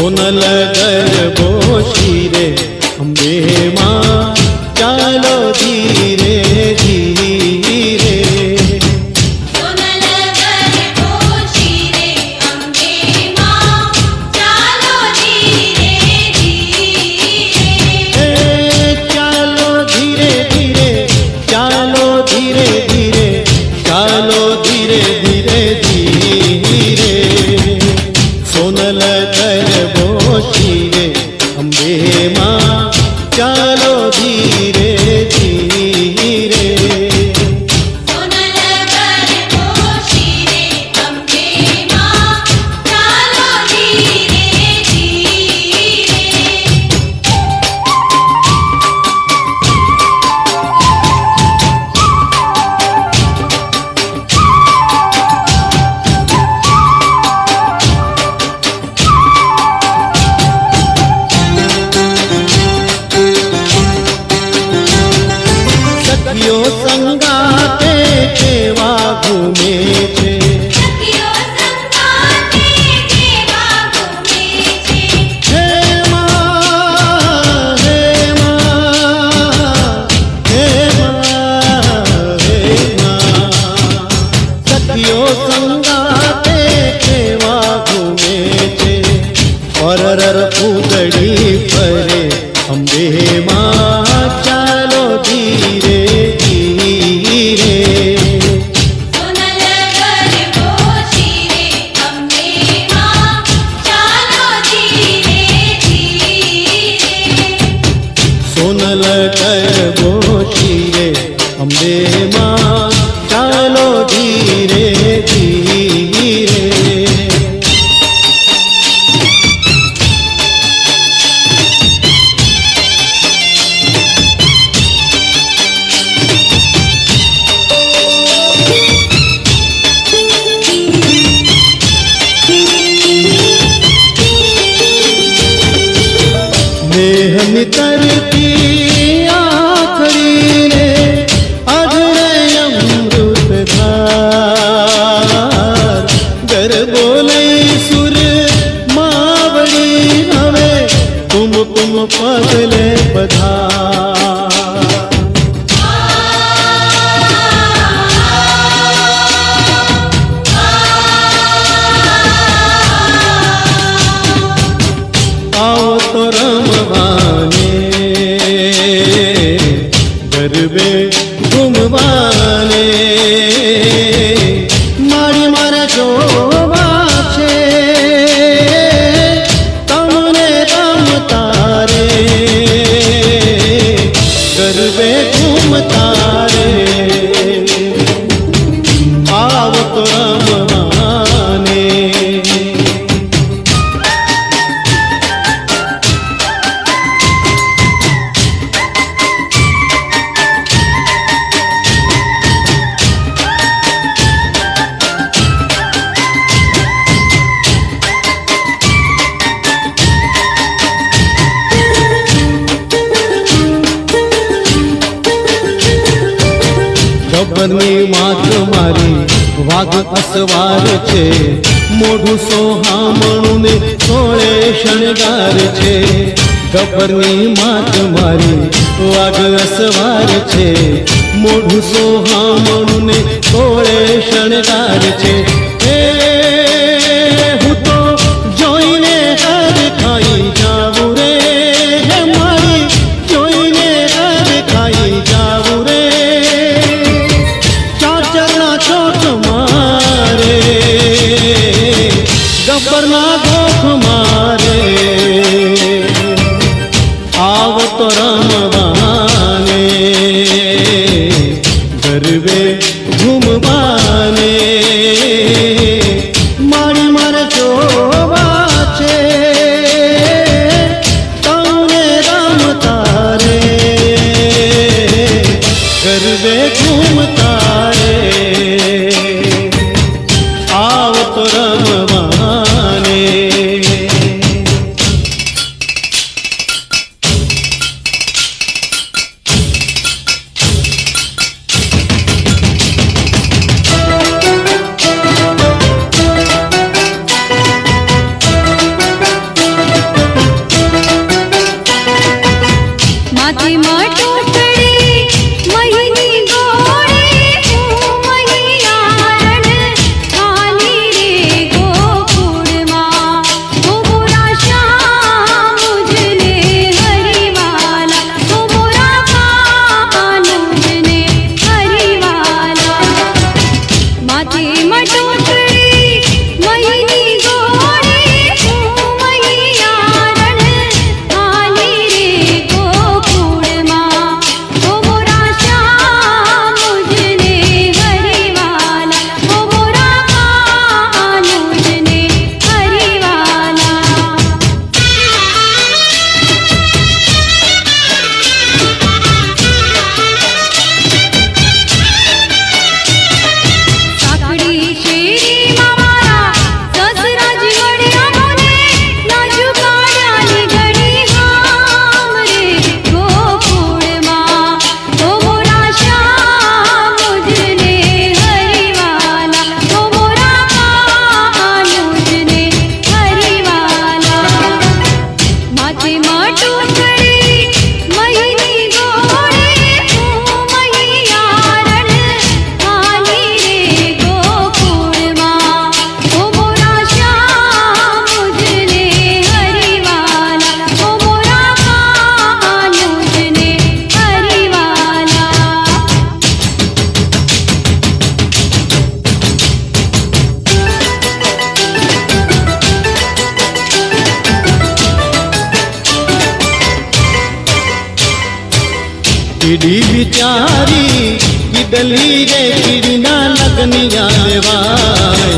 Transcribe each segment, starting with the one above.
સોનલ ગરબો શિરે અંબે માં ચાલો ધીરે ધીરે. સોનલ ગરબો શિરે અંબે માં ચાલો ધીરે ધીરે. ચાલો ધીરે ધીરે, ચાલો ધીરે ધીરે, ચાલો ધીરે ધીરે ધીરે. સોનલ ગરબો શિરે અંબે માં ચાલો ધીરે ધીરે. સોનલ ગરબો શિરે અંબે માં ચાલો ધીરે ધીરે. સખીઓ સંગાતે કેવા ઘૂમે છે, સખીઓ સંગાતે કેવા ઘૂમે છે. હે માં, હે માં, હે માં, હે માં. સખીઓ સંગાતે કેવા ઘૂમે છે, પરર ઉદડી ફરે અંબે માં ચાલો ધીરે ધીરે. સોનલ ગરબો શિરે અંબે માં ચાલો ધીરે ધીરે. સોનલ ગરબો શિરે અંબે માં ચાલો ધીરે ધીરે. મેહની તરતી આખરી રે અઢળે અમૃત ધાર. ગરબો લઈ સુર માવડી હવે કુમકુમ પગલે પધાર. આવો તો રમવાને ગરબે ઘૂમવાને મારી મારે જોવા છે તમને રમતા રે ગરબે ઘૂમતા રે. આવો તો રમવાને. ગબ્બરની માત મારી વાઘ અસવાર છે, મોઢું સોહામણું ને સોળે શણગાર છે. ગબ્બરની માત મારી વાઘ અસવાર છે, મોઢું સોહામણું ને સોળે શણગાર છે. હે હું તો જોઈને હર ખાઈ જાવું રે, હે મારી જોઈને હર ખાઈ જાવું રે. ચાચરના ચોક મારે ગબ્બરના ગોખ મારે. આવ તો રમવાને ગરબે ઘૂમવાને મારી મારે જોવા છે તમને રમતા રે ગરબે ઘૂમતા રે. આવ તો રમવાને. કીડી બિચારી કીડલી રે કીડીના લગનિયા લેવાય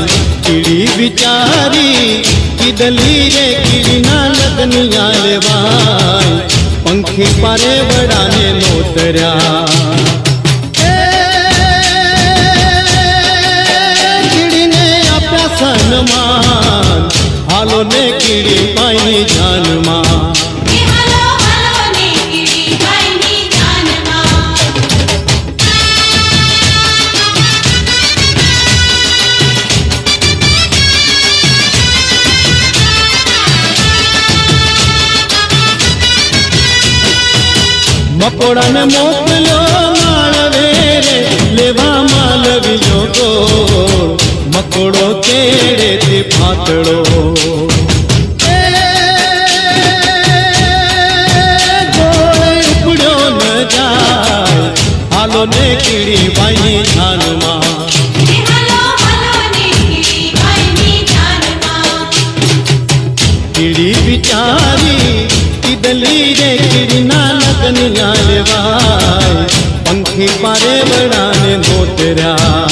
કીડી બિચારી કીડલી રે કીડીના લગનિયા લેવાય પંખી પારે વડાને નોતર્યા કીડીને આપ્યા સન્માન હાલો ને કીડી પાઈની જાનમાં કે હાલો હાલો ને કીડી ભાઈની જાનમાં મકોડાને મોકલ્યો માળવે રે લેવા માલવીયો ગોળ મકોડો તેડે તે ફાતળો એ ગોળ ઉપડ્યો ન જાય હાલો ને કીડી ભાઈની જાનમાં કે હાલો હાલો ને કીડી ભાઈની જાનમાં કીડી બિચારી કીડલી રે કીડીના લગનિયા લેવાય પંખી પારે વડાને નોતર્યા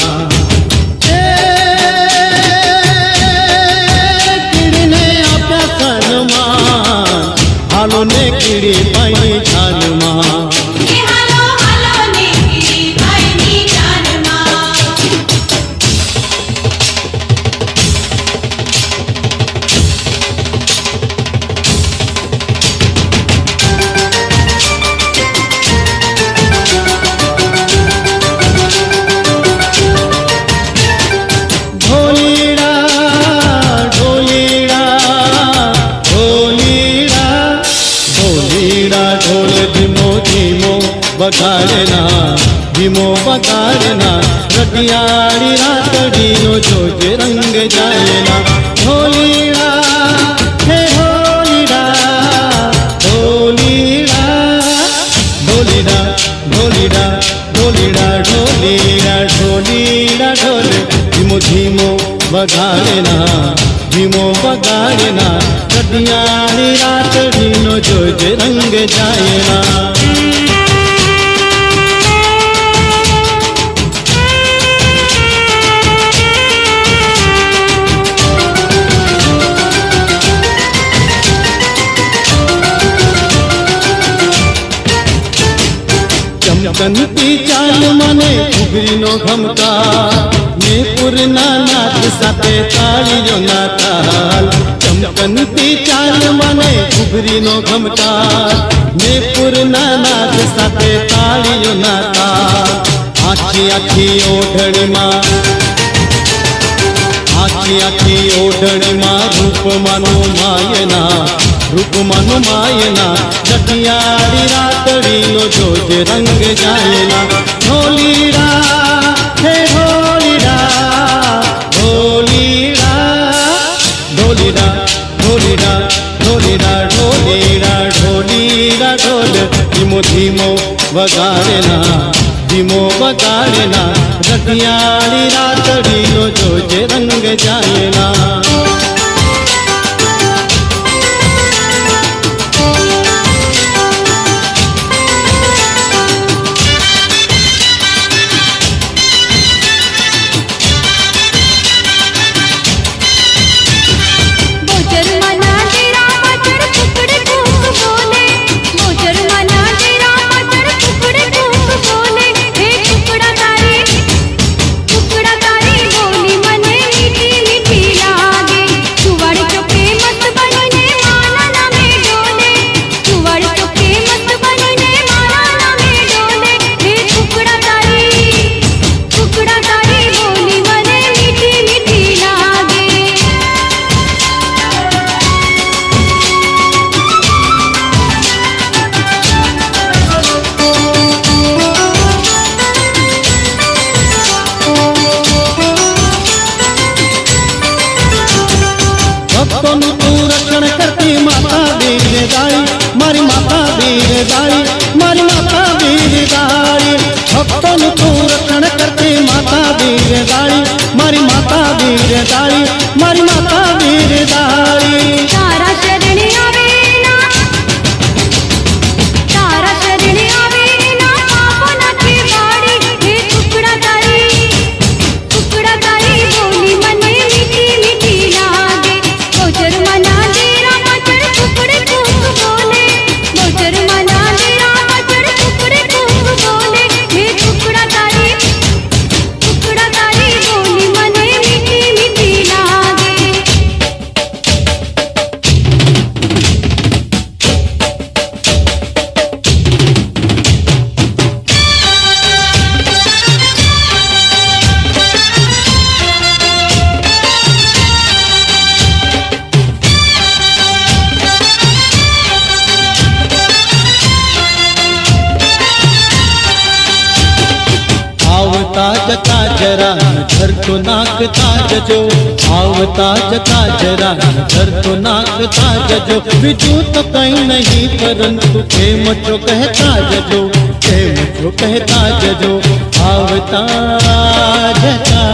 કીડીને આપ્યા સન્માન હાલો ને કીડી પાઈની જાનમાં કે હાલો હાલો ને કીડી ભાઈની જાનમાં ઢોલીડા ઢોલીડા ઢોલીડા ઢોલીડા ઢોલ ધીમો ધીમો બગાડના ધીમો બગાડના રટિયાળી રાતડીનો જોજે રંગ જાયના ઢોલીડા હે ઢોલીડા ઢોલીડા ઢોલીડા ઢોલીડા ઢોલીડા ઢોલીડા ઢોલીડા ઢોલ ધીમો ધીમો બગાડના ધીમો બગાડના રટિયાળી રાતડીનો જોજે રંગ જાયના ચમકનતી ચાલ મને ઘૂઘરીનો ઘમકાર ને પૂરના નાદ સાથે તાળીઓના તાલ ચમકનતી ચાલ મને ઘૂઘરીનો ઘમકાર ને પૂરના નાદ સાથે તાળીઓના તાલ આખી આખી ઓઢણીમાં આખી આખી ઓઢણીમાં રૂપમાનું માયના જટિયાળી રાતડીનો જોજે રંગ જાયના ઢોલીડા હે ઢોલીડા ઢોલીડા ઢોલીડા ઢોલીડા ઢોલીડા ઢોલીડા ઢોલીડા ઢોલ ધીમો ધીમો વગાડેના ધીમો વગાડેના જટિયાળી રાતડીનો જોજે રંગ જાયના તો નાખતા જજો, આવતા જતા જરા નજર તો નાખતા જજો. બીજું તો કઈ નહીં પરંતુ કેમ છો કહેતા જજો, કેમ છો કહેતા જજો, આવતા જતા.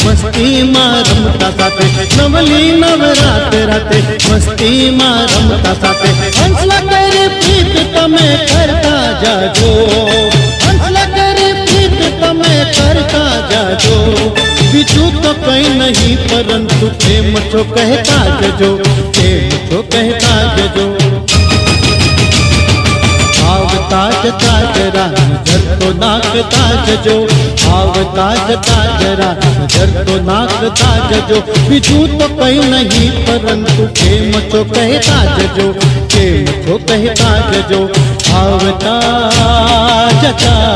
મસ્તીમાં રમતા સાથે, નવલી નવરાત રાતે મસ્તીમાં રમતા સાથે. હંસલા કરી પ્રીત તમે કરતા જાજો, હંસલા કરી પ્રીત તમે કરતા જાજો. બીજું તો કઈ નહીં પરંતુ પ્રેમ છો કહેતા જજો, પ્રેમ છો કહેતા જજો. આવતા જતા જરા નજર તો નાખતા જજો, આવતા જતા જરા નજર તો નાખતા જજો. બીજું તો કઈ નહીં પરંતુ કેમ છો કહેતા જજો, કેમ છો કહેતા જજો, આવતા જતા.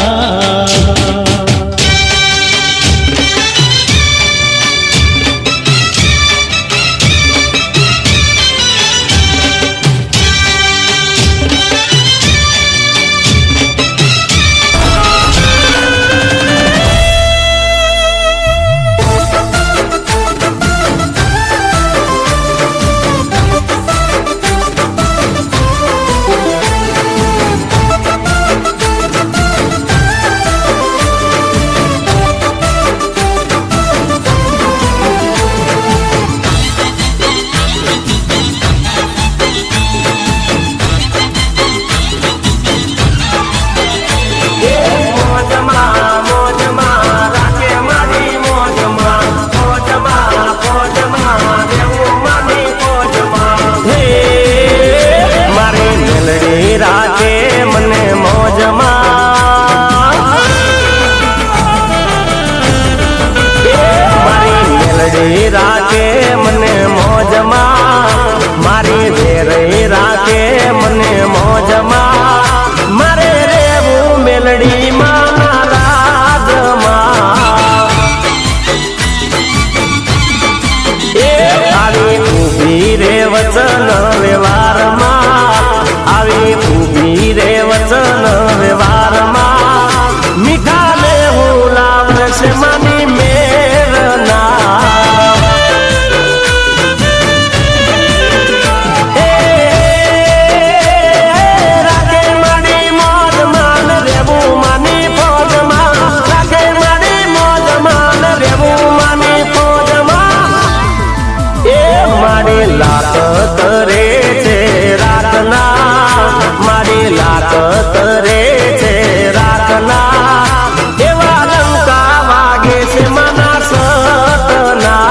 રાખે મને મોજમાં, મારી વેરઈ રાખે મને મોજમાં. મારે રેવું મેલડીમાં રાજમાં, એ આવી ઊભી રે વચન વ્યવહારમાં, આવી ઊભી રે વચન વ્યવહારમાં. મીઠા ને હું લાવશે માની મેરના, લાત કરે છે રાતના, મારી લાત કરે છે રાતના. એવા લંકા વાગે છે મના સતના.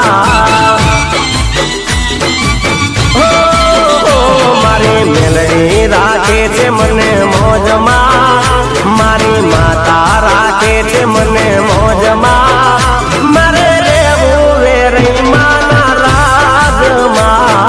મારી મેલડી રાખે છે મને મોજમાં, મારી માતા રાખે છે મને મોજમાં. મારે રેવું વેરઈ માના રાજમાં,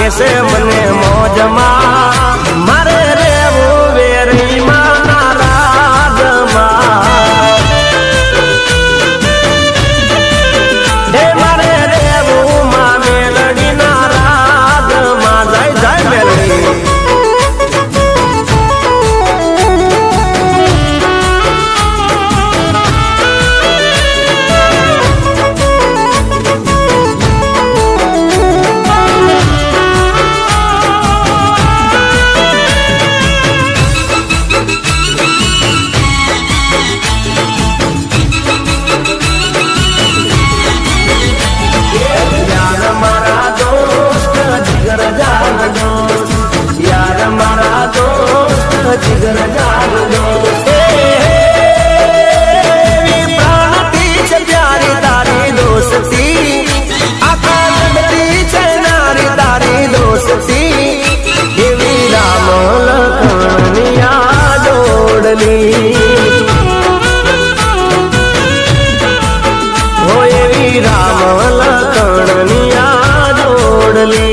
રાખે છે મને મોજમાં મારે રેવું વેરીમાં ના રાજમાં હે મારે રેવું માં મેલડી ના રાજમાં જય જય મેલડી जिगर जान दोस्त प्राणती छे प्यारी तारी दोस्ती आखा जगती छे नारी तारी दोस्ती एवी राम लखनिया जोड़ली हो एवी राम लखनिया जोड़ली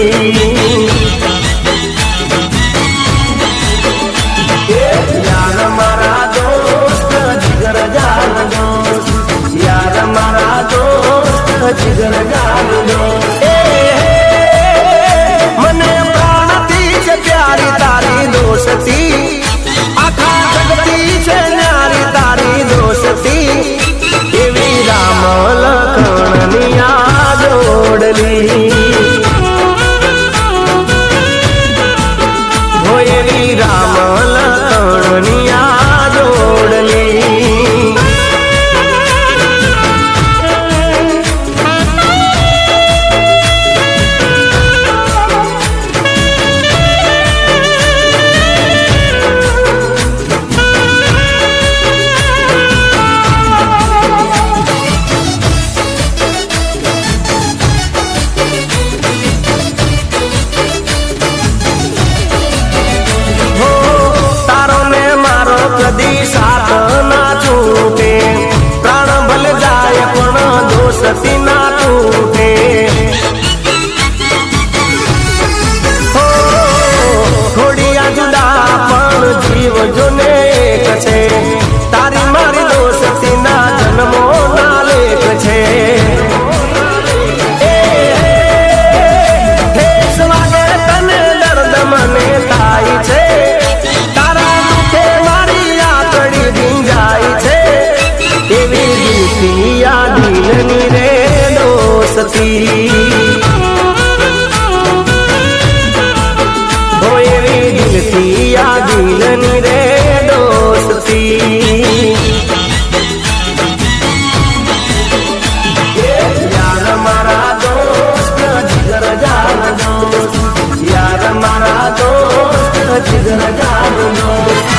जिगर जान दोस्त मने प्राणती छे प्यारी तारी दोस्ती आखा जगती छे नारी तारी दोस्ती एवी राम लखनिया जोड़ली हो एवी राम लखनिया जोड़ली कदी साथ ना छूटे प्राण भल जाए पण दोस्ती ना टूटे हो थोड़िया जुदा पण जीव जोने एक छे तारी मारी दोस्ती ना जन्मो ना लेख छे वागे तने दर्द मने थाय छे दिलनी रे दोस्ती हो एवी दिलती या दिलनी रे दोस्ती यार मारा दोस्त जिगर जान दोस्त यार मारा दोस्त जिगर जान दोस्त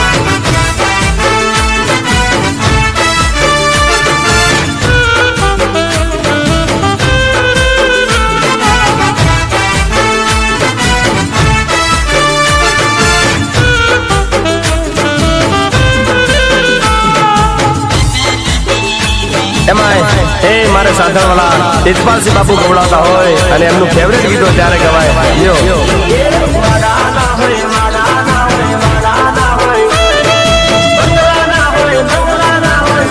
मारे साधन वाला तेजपाल सिंह बाबू गवड़ाता होय अने एमनु फेवरेट गीतो त्यारे गवाय यो वाडाना होय वाडाना होय वाडाना होय बंगलाना होय बंगलाना होय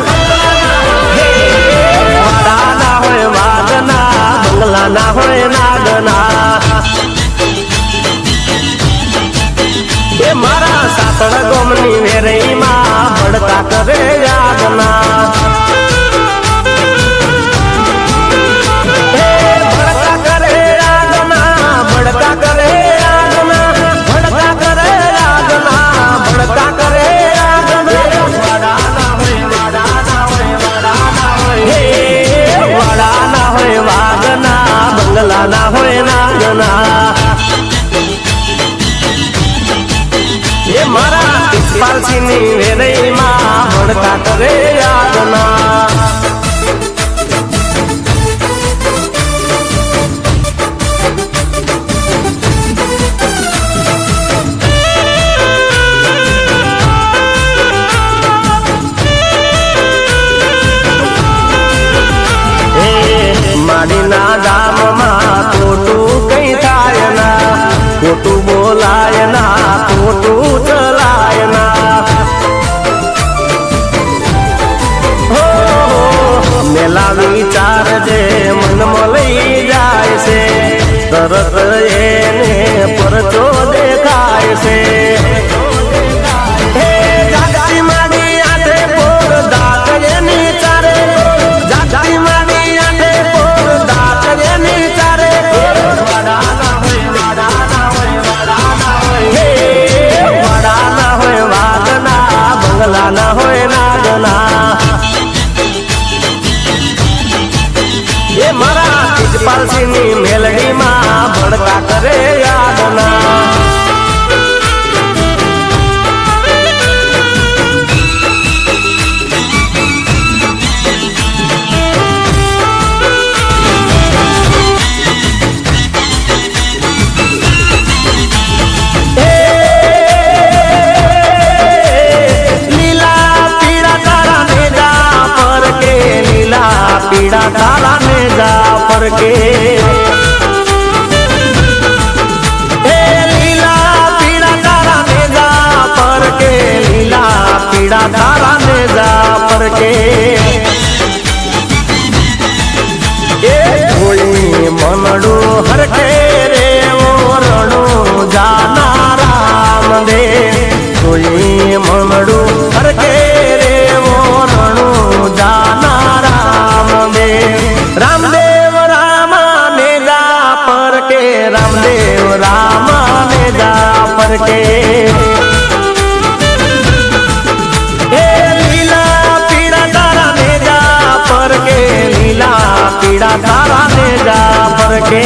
वाडाना होय वादना बंगलाना होय नागना ये मारा सातण गोमनी वेरई मां बड़का करे यादना भड़का करे आगना भड़का करे आगना भड़का करे आगना वाडाना होय वाडाना होय वाडाना होय हे वाडाना होय वागना बंगलाना होय नागना ये मारा तेजपाल सिंह नी वेरई मां भड़का करे आगना માડીના ગામમાં ખોટું કઈ થાય ના ખોટું બોલાય ના ખોટું ચલાય ના હો મેલા વિચાર જે મનમાં લઈ જાય છે તરત એને પરચો દેખાય છે હે જાગતી માડી આઠે પોર દાંત એની ચારે જાગતી માડી આઠે પોર દાંત એની ચારે વાડાના હોય વાદના બંગલાના હોય નાગના એ મારા તેજપાલસિંહની મેલડીમાં ભડકા કરે યાદના પીડા તારા ને જાફર કે એ લીલા પીડા તારા ને જાફર કે લીલા પીડા તારા ને જાફર કે એ કોઈ મનડું હરખે રે ઓરણું જાના રામ દે કોઈ મનડું હરખે રે ઓરણું જાના રામદેવ રામાને જા પર કે રામદેવ રામાને જા પર કે હે લીલા પીડા તારા ને જા પર કે લીલા પીડા તારા ને જા પર કે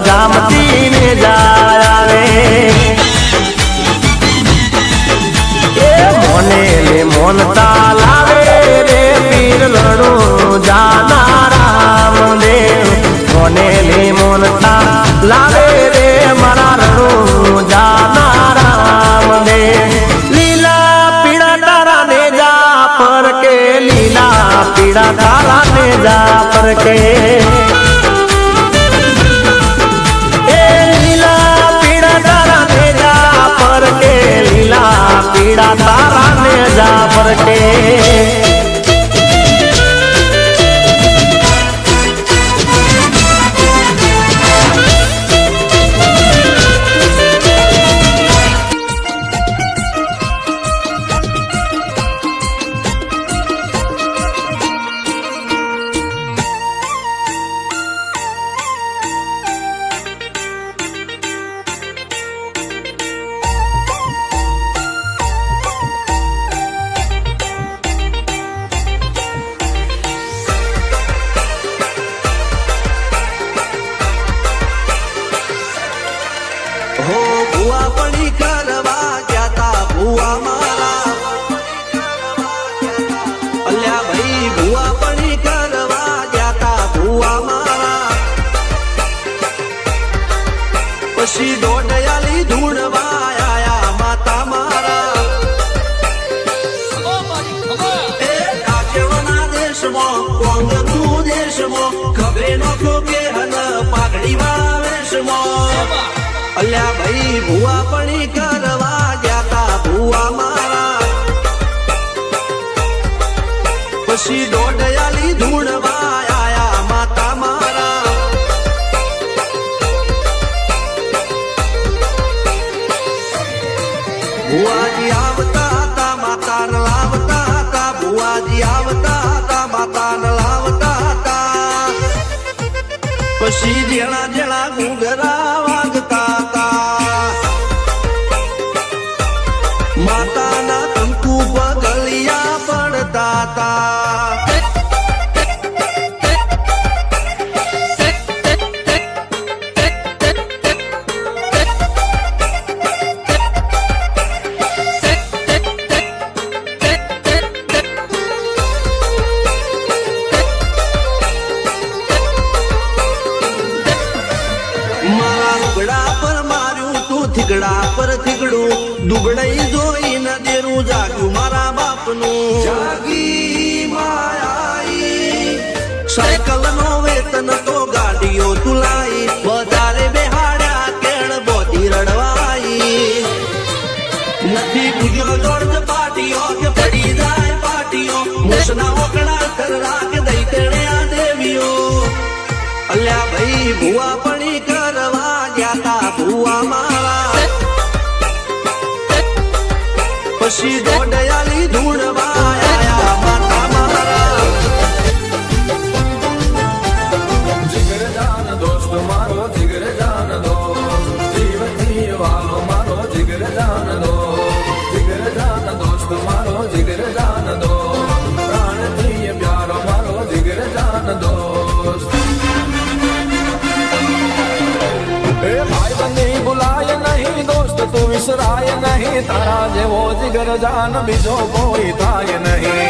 ગામતી ને જાય એ મોને લે મોનતા લાવે રે પીર લડું જાના રામદેવ મોને લે મોનતા લાવે રે મારા રડું જાના રામદેવ લીલા પીડા તારા ને જા પર કે લીલા પીડા તારા ને જા પર કે પીડા તારા ને જા પર કે હો ભુવા પડી કરવા ગયા તા ભુવા મારા અલ્યા ભાઈ ભુવા પડી કરવા ગયા તા ભુવા મારા પછી દોડયાલી ધૂણવા આયા માતા મારા એ રાજ્યના દેશમાં કોંગતું દેશમાં ખબરે નો કે હન પાઘડી વાળા વેશમાં અલ્યા ભાઈ ભુવા પડી કરવા ગયા તા ભુવા મારા પછી દોડયાલી ધૂણવા આયા માતા મારા ભુવાજી આવતા હતા માતા ને લાવતા હતા ભુવાજી આવતા હતા માતા ને લાવતા હતા પછી જેણા જેણા ઘૂંઘરા વાગતા હતા માતાના કંકુ પગલિયા પડતા હતા દુબળઈ જોઈને દેરું જાગ્યું મારા બાપનું જાગી માયાઈ સાયકલ નો વેતન તો ગાડીઓ તુલાઈ વધારે બેહાડ્યા કેળ બોધી રડવાઈ નથી પૂજ્યો દોડ પાટીઓ કે પડી જાય પાટીઓ મુસના ઓકડા કરા કે દઈ તેણે આ દેવીઓ અલ્યા ભાઈ ભુવા પણી કરવા ગયા તા ભુવા મારા પછી દોડયાલી ધૂળવા આયા માતા મારા जिगर जान दोस्त मारो जिगर जान दो जीवती वालो मारो जिगर जान दो जिगर जान दोस्त मारो जिगर जान दो प्राण प्रिय प्यारो मारो जिगर जान दोस्त ए भाई बंदी बुलाय नहीं दोस्त तू विसराय नहीं तारा जेवो जिगर जान बीजो कोई थाय नहीं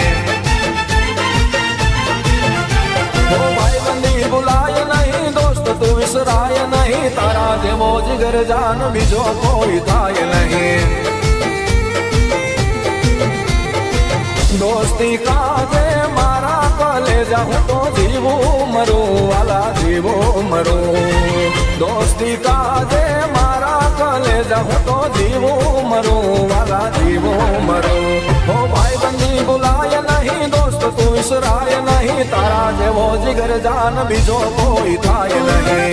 ओ भाई बंदी बुलाय नहीं दोस्त तू विसराय नहीं तारा जेवो जिगर जान बीजो कोई थाय नहीं दोस्ती काजे मारा कलेजा हूँ तो जीवो मरो वाला जीवो मरो दोस्ती काजे मारा कलेजा हूँ तो जीवो मरो वाला जीवो मरो ओ भाई बंदी बुलाय नहीं दोस्त तू विसराय नहीं तारा जेवो जिगर जान बीजो कोई थाय नहीं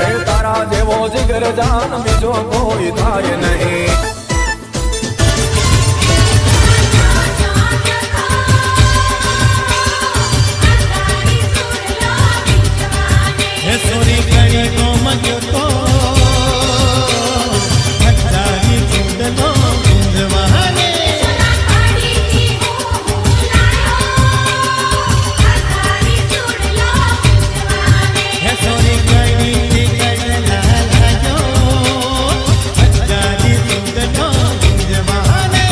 ए तारा जेवो जिगर जान बीजो कोई थाय नहीं હે સોરી કરી તો મગ્યો તો હજારી ચૂંદલો ગુંજવાને હે સોરી કરી કડલા લાજો હજારી ચૂંદલો ગુંજવાને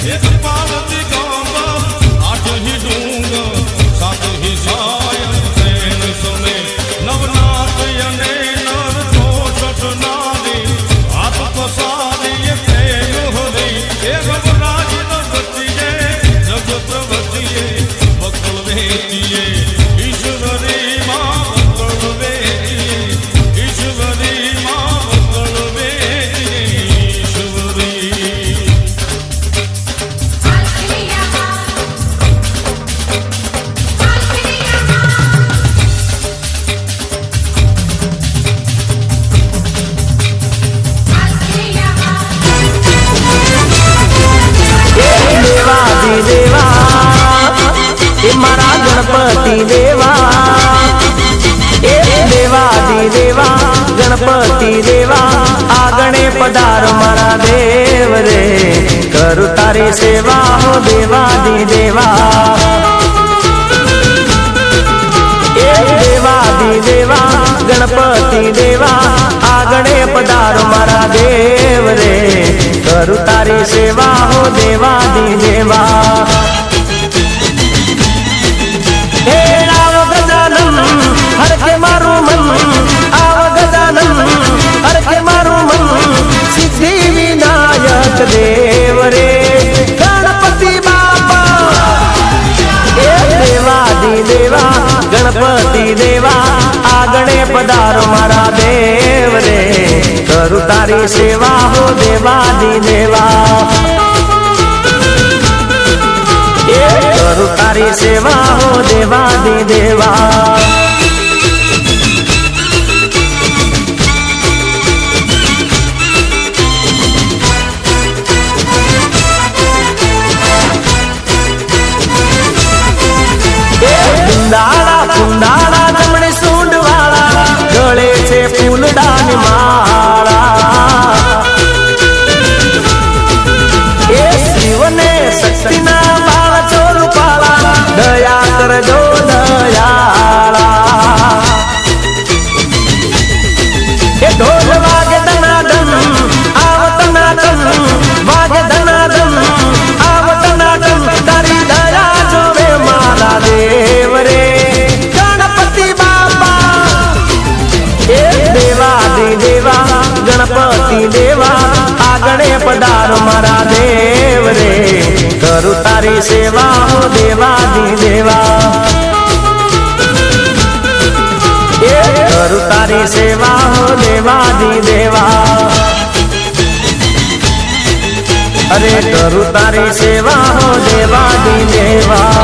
એક પાર્વતી ગામ આઠ હી ડુંગર સાત હી સાય પ્રેમ સમે નવનાથ અને નર ચોસઠ નારી હાથ પસારી પ્રેમ હરી એ ગવરાજ વચ્ચે જગત વચ્ચે બકલ વેચીએ ઈશ્વરી માં બકલ વેચીએ ઈશ્વરી માં બકલ વેચીએ ઈશ્વરી દેવાદી દેવા એ મારા ગણપતિ દેવા એ દેવાદી દેવા ગણપતિ દેવા આગણે પધારો મારા દેવ રે કરું તારી સેવા હો દેવાદી દેવા એ દેવાદી દેવા ગણપતિ દેવા આગણે પધારો મારા દેવ રે કરું તારી સેવા હો દેવાદી દેવા હે આવ ગજાનન હરકે મારું મન આવ ગજાનન હરકે મારું મન સિદ્ધિ વિનાયક દેવ રે ગણપતિ બાપા એ દેવાદી દેવા ગણપતિ દેવા આગણે પધારો મારા દેવ રે કરું તારી સેવા હો દેવાદી દેવા એ કરું તારી સેવા હો દેવાદી દેવા કુંડાળા કુંડાળા જમણે સૂંઢવાળા ગળે છે ફૂલડાની માળા એ શિવને શક્તિના બાળ ચોરુપાળા દયા કરજો દયાળા એ ઢોલ વાગે ધનાધન આવત નાદન વાગે ધનાધન આવત નાદન તારી દયા જોવે મારા દેવ રે ગણપતિ બાપા એ દેવાદી દેવા ગણપતિ દેવા આગણે પધારો મારા દેવ રે કરું તારી સેવા હો દેવાદી દેવા એ કરું તારી સેવા હો દેવાદી દેવા અરે કરું તારી સેવા હો દેવાદી દેવા